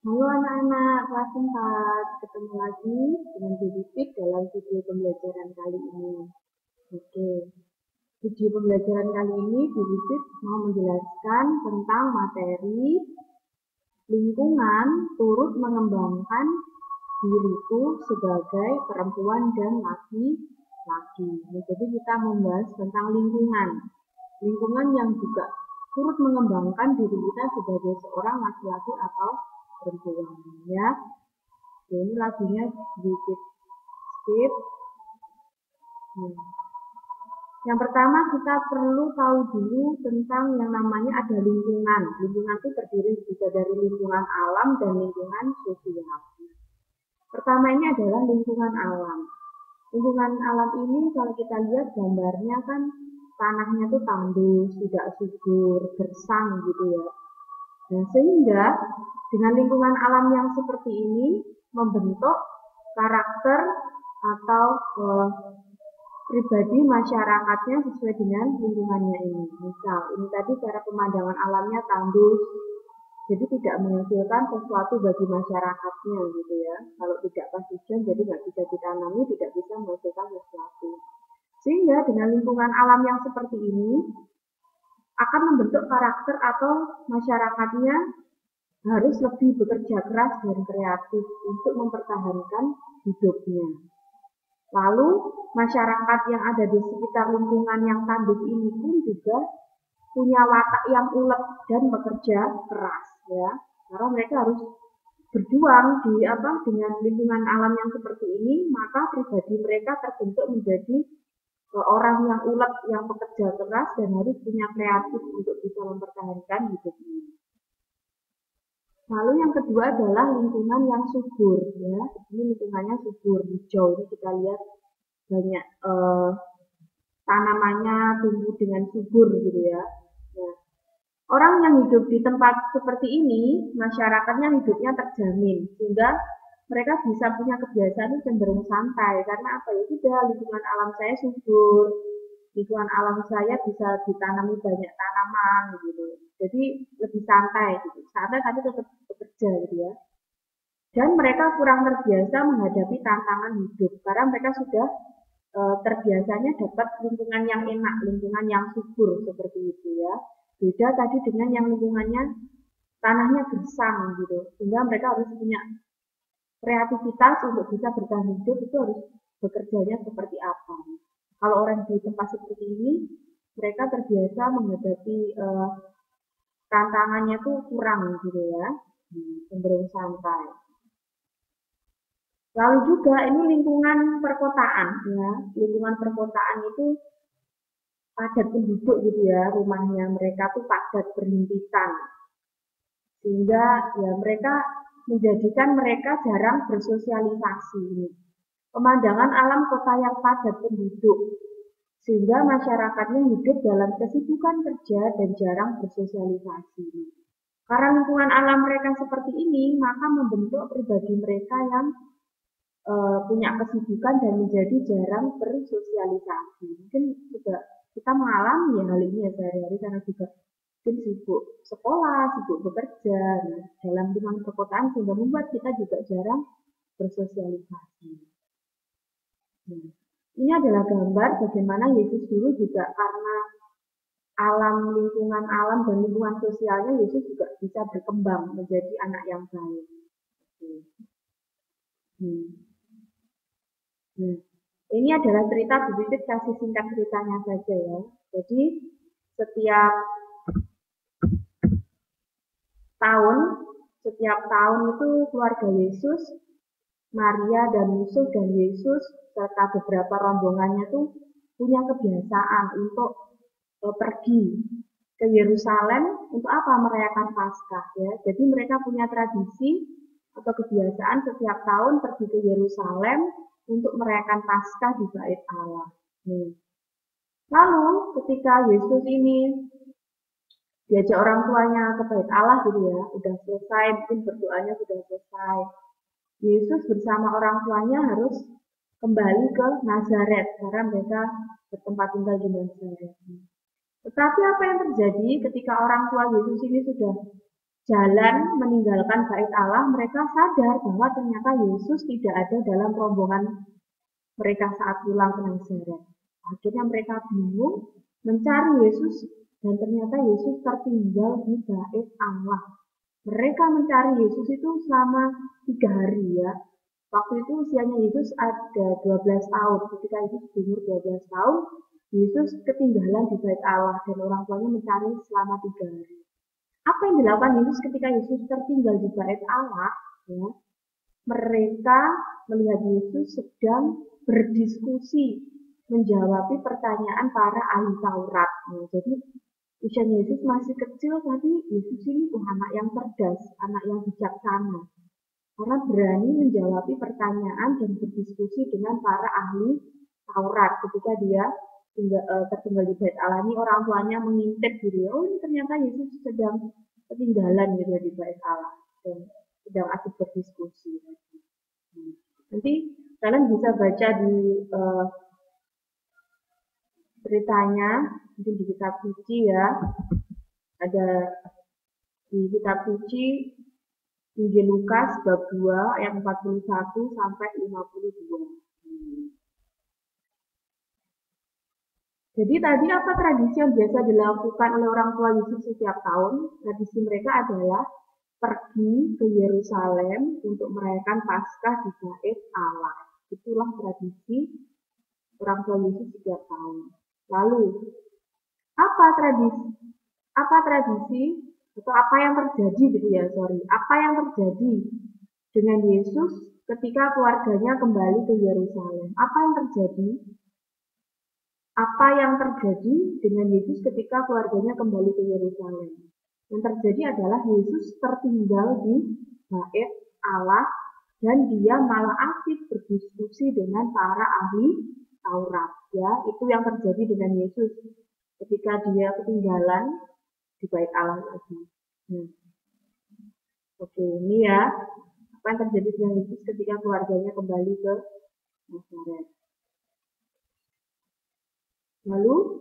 Halo anak-anak kelas 4, ketemu lagi dengan Bu Pipit dalam video pembelajaran kali ini. Oke, video pembelajaran kali ini Bu Pipit mau menjelaskan tentang materi lingkungan turut mengembangkan diriku sebagai perempuan dan laki-laki. Jadi kita membahas tentang lingkungan. Lingkungan yang juga turut mengembangkan diri kita sebagai seorang laki-laki atau perempuan ya. Ini lagunya sedikit skip. Yang pertama kita perlu tahu dulu tentang yang namanya ada lingkungan. Lingkungan itu terdiri juga dari lingkungan alam dan lingkungan sosial. Pertama ini adalah lingkungan alam. Lingkungan alam ini kalau kita lihat gambarnya kan tanahnya tuh tandus, tidak subur, gersang gitu ya. Nah, sehingga dengan lingkungan alam yang seperti ini membentuk karakter atau pribadi masyarakatnya sesuai dengan lingkungannya ini. Misal, ini tadi cara pemandangan alamnya tandus, jadi tidak menghasilkan sesuatu bagi masyarakatnya gitu ya. Kalau tidak pas hujan, jadi nggak bisa ditanami, tidak bisa menghasilkan sesuatu. Sehingga dengan lingkungan alam yang seperti ini akan membentuk karakter atau masyarakatnya harus lebih bekerja keras dan kreatif untuk mempertahankan hidupnya. Lalu masyarakat yang ada di sekitar lingkungan yang tandus ini pun juga punya watak yang ulet dan bekerja keras ya, karena mereka harus berjuang dengan lingkungan alam yang seperti ini, maka pribadi mereka terbentuk menjadi orang yang ulet, yang bekerja keras dan harus punya kreatif untuk bisa mempertahankan hidupnya. Lalu yang kedua adalah lingkungan yang subur ya. Ini lingkungannya subur, hijau. Ini kita lihat banyak tanamannya tumbuh dengan subur gitu ya. Nah, orang yang hidup di tempat seperti ini, masyarakatnya hidupnya terjamin sehingga mereka bisa punya kebiasaan cenderung santai karena apa ya, sudah lingkungan alam saya subur, lingkungan alam saya bisa ditanami banyak tanaman gitu, jadi lebih santai gitu, santai tapi tetap bekerja gitu ya. Dan mereka kurang terbiasa menghadapi tantangan hidup karena mereka sudah terbiasanya dapat lingkungan yang enak, lingkungan yang subur seperti itu ya. Beda tadi dengan yang lingkungannya tanahnya gersang gitu, sehingga mereka harus punya kreativitas untuk bisa bertahan hidup, itu harus bekerjanya seperti apa. Kalau orang di tempat seperti ini, mereka terbiasa menghadapi tantangannya tuh kurang gitu ya, cenderung santai. Lalu juga ini lingkungan perkotaan ya, lingkungan perkotaan itu padat penduduk gitu ya, rumahnya mereka tuh padat berhimpitan, sehingga ya mereka menjadikan mereka jarang bersosialisasi. Pemandangan alam kota yang padat penduduk, sehingga masyarakatnya hidup dalam kesibukan kerja dan jarang bersosialisasi. Karena lingkungan alam mereka seperti ini, maka membentuk pribadi mereka yang punya kesibukan dan menjadi jarang bersosialisasi. Mungkin juga kita mengalami ya hal ini ya sehari-hari karena juga mungkin sibuk sekolah, sibuk bekerja dalam lingkungan perkotaan sehingga membuat kita juga jarang bersosialisasi. Nah, ini adalah gambar bagaimana Yesus dulu juga karena alam, lingkungan alam dan lingkungan sosialnya, Yesus juga bisa berkembang menjadi anak yang baik. Nah, ini adalah cerita sedikit, kasih singkat ceritanya saja ya. Jadi setiap tahun itu keluarga Yesus, Maria dan Yusuf dan Yesus serta beberapa rombongannya tuh punya kebiasaan untuk pergi ke Yerusalem untuk apa? Merayakan Paskah ya. Jadi mereka punya tradisi atau kebiasaan setiap tahun pergi ke Yerusalem untuk merayakan Paskah di Bait Allah. Lalu ketika Yesus ini diajak orang tuanya ke Bait Allah gitu ya, udah selesai, mungkin berdoanya sudah selesai. Yesus bersama orang tuanya harus kembali ke Nazaret karena mereka bertempat tinggal di Nazaret. Tetapi apa yang terjadi ketika orang tua Yesus ini sudah jalan meninggalkan bait Allah, mereka sadar bahwa ternyata Yesus tidak ada dalam rombongan mereka saat pulang ke Nazaret. Akhirnya mereka bingung mencari Yesus dan ternyata Yesus tertinggal di bait Allah. Mereka mencari Yesus itu selama 3 hari ya. Waktu itu usianya Yesus ada 12 tahun. Ketika Yesus umur 12 tahun, Yesus ketinggalan di bait Allah dan orang tuanya mencari selama 3 hari. Apa yang dilakukan Yesus ketika Yesus tertinggal di bait Allah? Ya, mereka melihat Yesus sedang berdiskusi menjawab pertanyaan para ahli Taurat. Nah, jadi usianya Yesus masih kecil, tapi Yesus ini anak yang cerdas, anak yang bijaksana. Karena berani menjawab pertanyaan dan berdiskusi dengan para ahli Taurat ketika dia tertinggal di bait Allah. Ini orang tuanya mengintip gitu. Oh, ini ternyata Yesus sedang ketinggalan gitu di bait Allah dan sedang asik berdiskusi. Nanti kalian bisa baca di ceritanya mungkin di kitab suci ya, ada di kitab suci Injil Lukas bab 2 ayat 41 sampai 52. Jadi tadi apa tradisi yang biasa dilakukan oleh orang tua Yesus setiap tahun? Tradisi mereka adalah pergi ke Yerusalem untuk merayakan Paskah di bait Allah. Itulah tradisi orang tua Yesus setiap tahun. Lalu, apa tradisi atau apa yang terjadi gitu ya, apa yang terjadi dengan Yesus ketika keluarganya kembali ke Yerusalem? Apa yang terjadi? Apa yang terjadi dengan Yesus ketika keluarganya kembali ke Yerusalem? Yang terjadi adalah Yesus tertinggal di bait Allah dan dia malah asik berdiskusi dengan para ahli Taurat. Ya, itu yang terjadi dengan Yesus ketika dia ketinggalan di bait Allah lagi. Oke, ini ya apa yang terjadi dengan Yesus ketika keluarganya kembali ke Nazaret. Lalu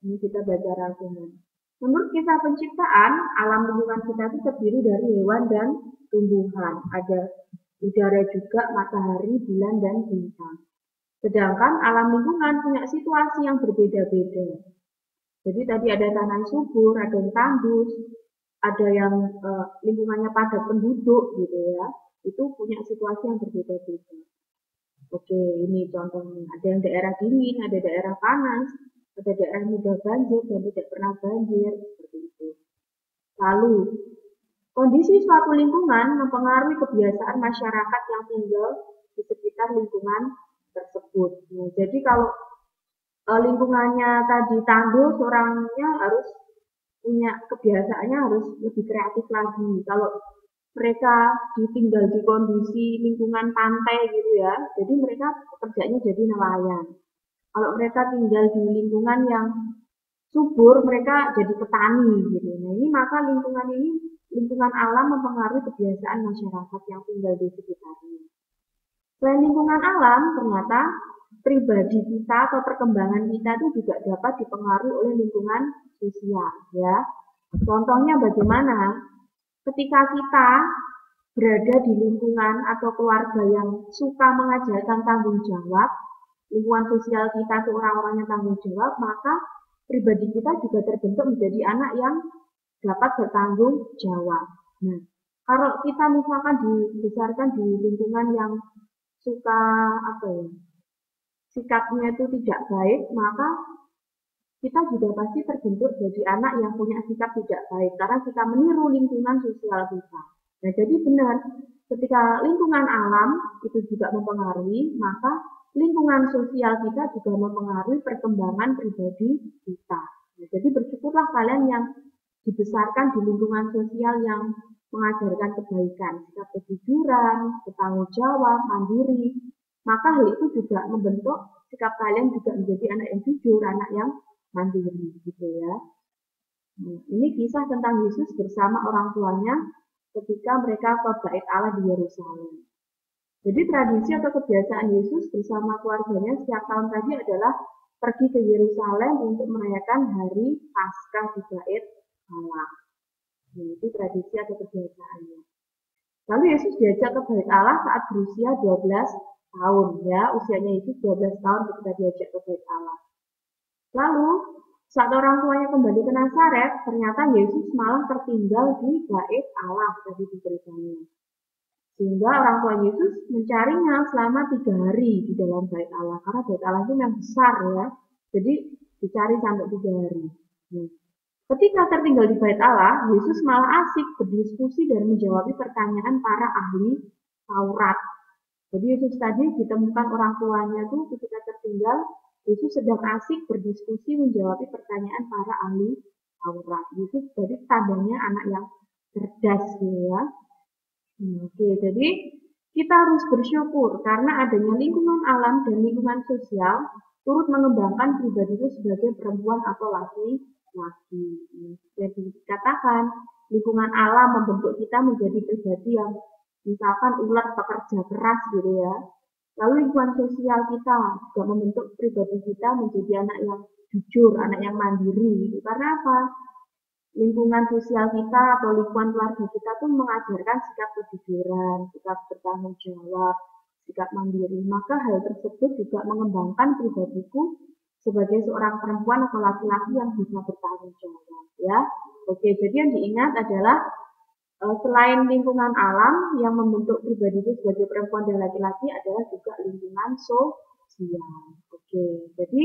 ini kita baca rangkuman. Menurut kisah penciptaan, alam lingkungan kita itu terdiri dari hewan dan tumbuhan. Ada udara juga, matahari, bulan, dan bintang. Sedangkan alam lingkungan punya situasi yang berbeda-beda. Jadi tadi ada tanah subur, ada yang tandus, ada yang lingkungannya padat penduduk gitu ya. Itu punya situasi yang berbeda-beda. Oke, ini contohnya. Ada yang daerah dingin, ada daerah panas, ada daerah mudah banjir dan tidak pernah banjir, seperti itu. Lalu, kondisi suatu lingkungan mempengaruhi kebiasaan masyarakat yang tinggal di sekitar lingkungan tersebut. Nah, jadi kalau lingkungannya tadi tandus, orangnya harus punya kebiasaannya harus lebih kreatif lagi. Kalau mereka ditinggal di kondisi lingkungan pantai gitu ya, jadi mereka pekerjaannya jadi nelayan. Kalau mereka tinggal di lingkungan yang subur, mereka jadi petani gitu. Nah, ini maka lingkungan alam mempengaruhi kebiasaan masyarakat yang tinggal di sekitarnya. Selain lingkungan alam, ternyata pribadi kita atau perkembangan kita itu juga dapat dipengaruhi oleh lingkungan sosial ya. Contohnya bagaimana? Ketika kita berada di lingkungan atau keluarga yang suka mengajarkan tanggung jawab, lingkungan sosial kita itu orang-orangnya tanggung jawab, maka pribadi kita juga terbentuk menjadi anak yang dapat bertanggung jawab. Nah, kalau kita misalkan dibesarkan di lingkungan yang suka sikapnya itu tidak baik, maka kita juga pasti terbentuk jadi anak yang punya sikap tidak baik karena kita meniru lingkungan sosial kita. Nah, jadi benar, ketika lingkungan alam itu juga mempengaruhi, maka lingkungan sosial kita juga mempengaruhi perkembangan pribadi kita. Nah, jadi bersyukurlah kalian yang dibesarkan di lingkungan sosial yang mengajarkan kebaikan, sikap kejujuran, bertanggung jawab, mandiri. Maka hal itu juga membentuk sikap kalian juga menjadi anak yang jujur, anak yang mandiri gitu ya. Nah, ini kisah tentang Yesus bersama orang tuanya ketika mereka ke bait Allah di Yerusalem. Jadi tradisi atau kebiasaan Yesus bersama keluarganya setiap tahun tadi adalah pergi ke Yerusalem untuk merayakan hari Paskah di bait Allah. Nah, itu tradisi atau kebiasaannya. Lalu Yesus diajak ke Bait Allah saat berusia 12 tahun, ya. Usianya Yesus 12 tahun ketika diajak ke Bait Allah. Lalu saat orang tuanya kembali ke Nazaret, ternyata Yesus malah tertinggal di Bait Allah tadi diceritanya. Sehingga orang tua Yesus mencarinya selama 3 hari di dalam Bait Allah. Karena Bait Allah itu yang besar ya. Jadi dicari sampai 3 hari. Nah, ketika tertinggal di Bait Allah, Yesus malah asik berdiskusi dan menjawab pertanyaan para ahli Taurat. Jadi Yesus tadi ditemukan orang tuanya tuh ketika tertinggal, Yesus sedang asik berdiskusi menjawab pertanyaan para ahli Taurat. Yesus jadi tandanya anak yang cerdas gitu ya. Oke, jadi kita harus bersyukur karena adanya lingkungan alam dan lingkungan sosial turut mengembangkan pribadi itu sebagai perempuan atau laki-laki. Jadi dikatakan lingkungan alam membentuk kita menjadi pribadi yang misalkan ulet pekerja keras gitu ya. Lalu lingkungan sosial kita juga membentuk pribadi kita menjadi anak yang jujur, anak yang mandiri. Gitu. Karena apa? Lingkungan sosial kita atau lingkungan keluarga kita tuh mengajarkan sikap kejujuran, sikap bertanggung jawab, sikap mandiri. Maka hal tersebut juga mengembangkan pribadiku sebagai seorang perempuan atau laki-laki yang bisa bertanggung jawab. Ya, oke. Jadi yang diingat adalah selain lingkungan alam yang membentuk pribadiku sebagai perempuan dan laki-laki adalah juga lingkungan sosial. Oke, jadi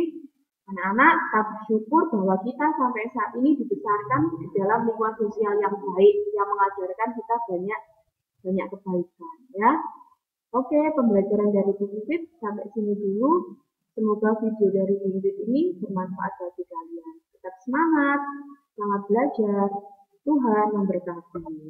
anak-anak kita bersyukur bahwa kita sampai saat ini dibesarkan di dalam lingkungan sosial yang baik, yang mengajarkan kita banyak banyak kebaikan, ya. Oke, pembelajaran dari Bu Vivit sampai sini dulu. Semoga video dari Bu Vivit ini bermanfaat bagi kalian. Tetap semangat, semangat belajar. Tuhan memberkati.